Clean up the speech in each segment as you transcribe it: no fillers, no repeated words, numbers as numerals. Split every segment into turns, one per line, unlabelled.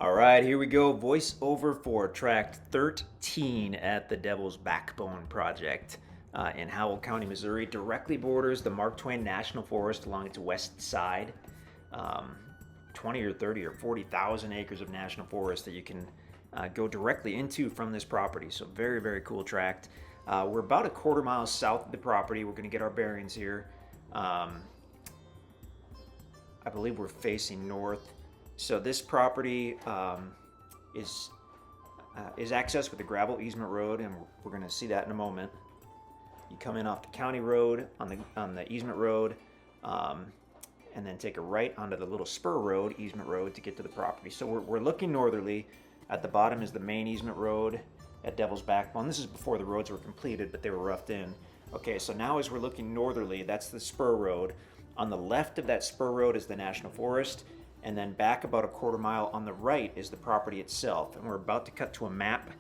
All right, here we go. Voiceover for tract 13 at the Devil's Backbone Project in Howell County, Missouri. Directly borders the Mark Twain National Forest along its west side. Um, 20 or 30 or 40,000 acres of national forest that you can go directly into from this property. So very, very cool tract. We're about a quarter mile south of the property. We're going to get our bearings here. I believe we're facing north. So this property is accessed with a gravel easement road, and we're going to see that in a moment. You come in off the county road on the easement road, and then take a right onto the little spur road, easement road, to get to the property. So we're looking northerly. At the bottom is the main easement road at Devil's Backbone. This is before the roads were completed, but they were roughed in. Okay, so now as we're looking northerly, that's the spur road. On the left of that spur road is the National Forest, and then back about a quarter mile on the right is the property itself. And we're about to cut to a map,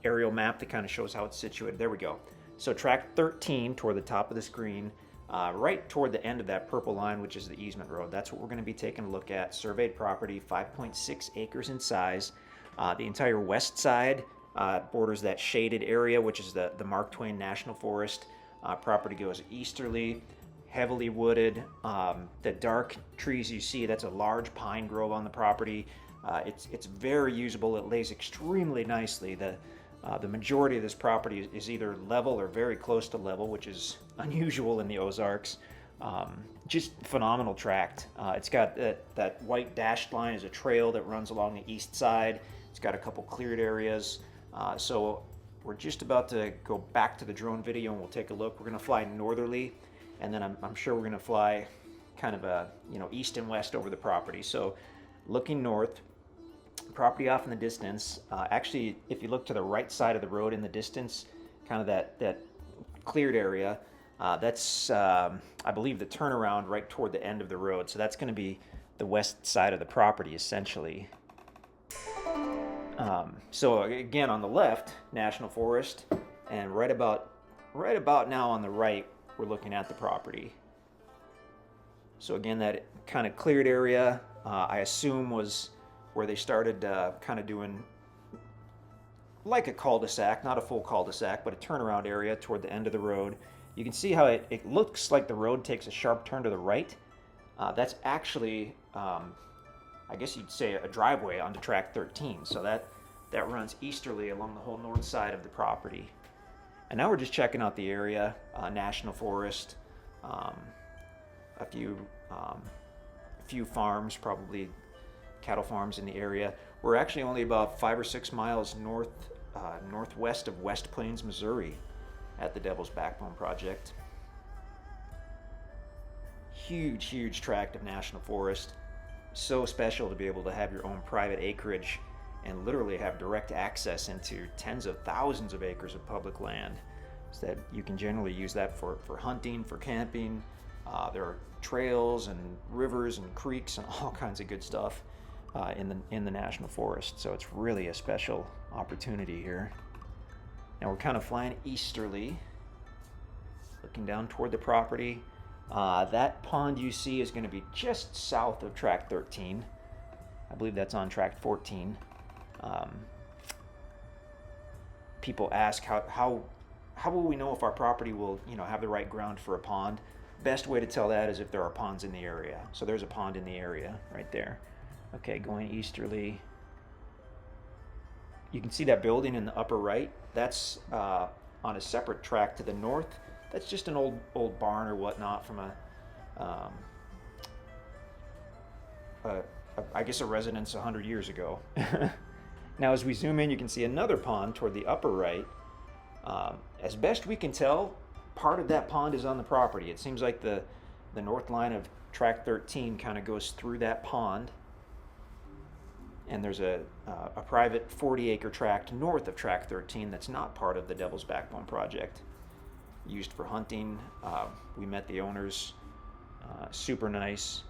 aerial map that kind of shows how it's situated. There we go. So tract 13 toward the top of the screen, right toward the end of that purple line, which is the easement road. That's what we're going to be taking a look at. Surveyed property, 5.6 acres in size. The entire west side borders that shaded area, which is the Mark Twain National Forest. Property goes easterly, heavily wooded. The dark trees you see, that's a large pine grove on the property. It's very usable. It lays extremely nicely. The majority of this property is either level or very close to level, which is unusual in the Ozarks. Just phenomenal tract. It's got that white dashed line is a trail that runs along the east side. It's got a couple cleared areas. So we're just about to go back to the drone video and we'll take a look. We're going to fly northerly, and then I'm sure we're going to fly kind of east and west over the property. So looking north, property off in the distance. Actually, if you look to the right side of the road in the distance, kind of that cleared area, that's I believe the turnaround right toward the end of the road. So that's going to be the west side of the property essentially. So again, on the left, National Forest, and right about now on the right, we're looking at the property. So again, that kind of cleared area, I assume was where they started kind of doing like a cul-de-sac, not a full cul-de-sac, but a turnaround area toward the end of the road. You can see how it looks like the road takes a sharp turn to the right. That's actually, I guess you'd say, a driveway onto tract 13. So that runs easterly along the whole north side of the property. And now we're just checking out the area, National Forest, a few farms, probably cattle farms in the area. We're actually only about 5 or 6 miles northwest of West Plains, Missouri, at the Devil's Backbone Project. Huge tract of national forest. So special to be able to have your own private acreage and literally have direct access into tens of thousands of acres of public land. So that you can generally use that for hunting, for camping. There are trails and rivers and creeks and all kinds of good stuff in the national forest. So it's really a special opportunity here. Now we're kind of flying easterly, looking down toward the property. That pond you see is going to be just south of tract 13. I believe that's on tract 14. People ask how will we know if our property will have the right ground for a pond? Best way to tell that is if there are ponds in the area. So there's a pond in the area right there. Okay, going easterly. You can see that building in the upper right. That's on a separate tract to the north. That's just an old barn or whatnot from I guess a residence 100 years ago. Now as we zoom in, you can see another pond toward the upper right. As best we can tell, part of that pond is on the property. It seems like the north line of tract 13 kind of goes through that pond. And there's a private 40-acre tract north of tract 13 that's not part of the Devil's Backbone Project. Used for hunting. We met the owners, super nice.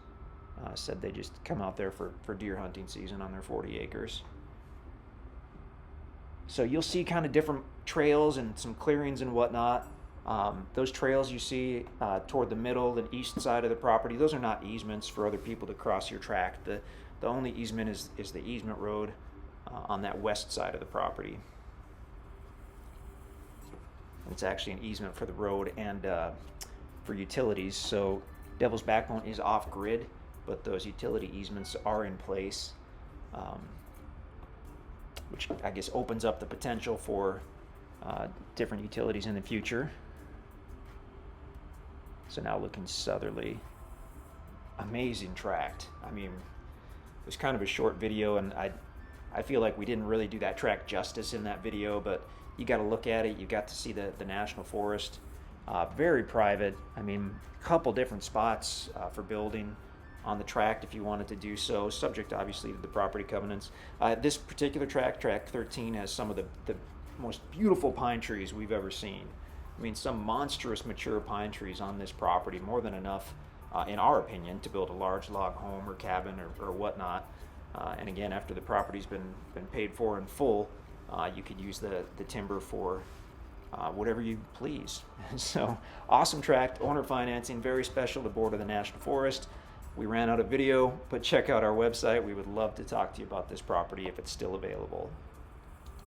Said they just come out there for deer hunting season on their 40 acres. So you'll see kind of different trails and some clearings and whatnot. Those trails you see toward the middle and east side of the property, those are not easements for other people to cross your tract. The The only easement is the easement road on that west side of the property. It's actually an easement for the road and for utilities. So Devil's Backbone is off grid, but those utility easements are in place, which I guess opens up the potential for different utilities in the future. So now looking southerly, amazing tract. I mean, it was kind of a short video, and I feel like we didn't really do that tract justice in that video, but you got to look at it. You got to see the national forest. Very private. I mean, a couple different spots for building on the tract if you wanted to do so, subject obviously to the property covenants. This particular tract, tract 13, has some of the most beautiful pine trees we've ever seen. I mean, some monstrous mature pine trees on this property, more than enough, in our opinion, to build a large log home or cabin or whatnot. And again, after the property's been paid for in full, you could use the timber for whatever you please. So awesome tract, owner financing, very special to Board of the National Forest. We ran out of video, but check out our website. We would love to talk to you about this property if it's still available.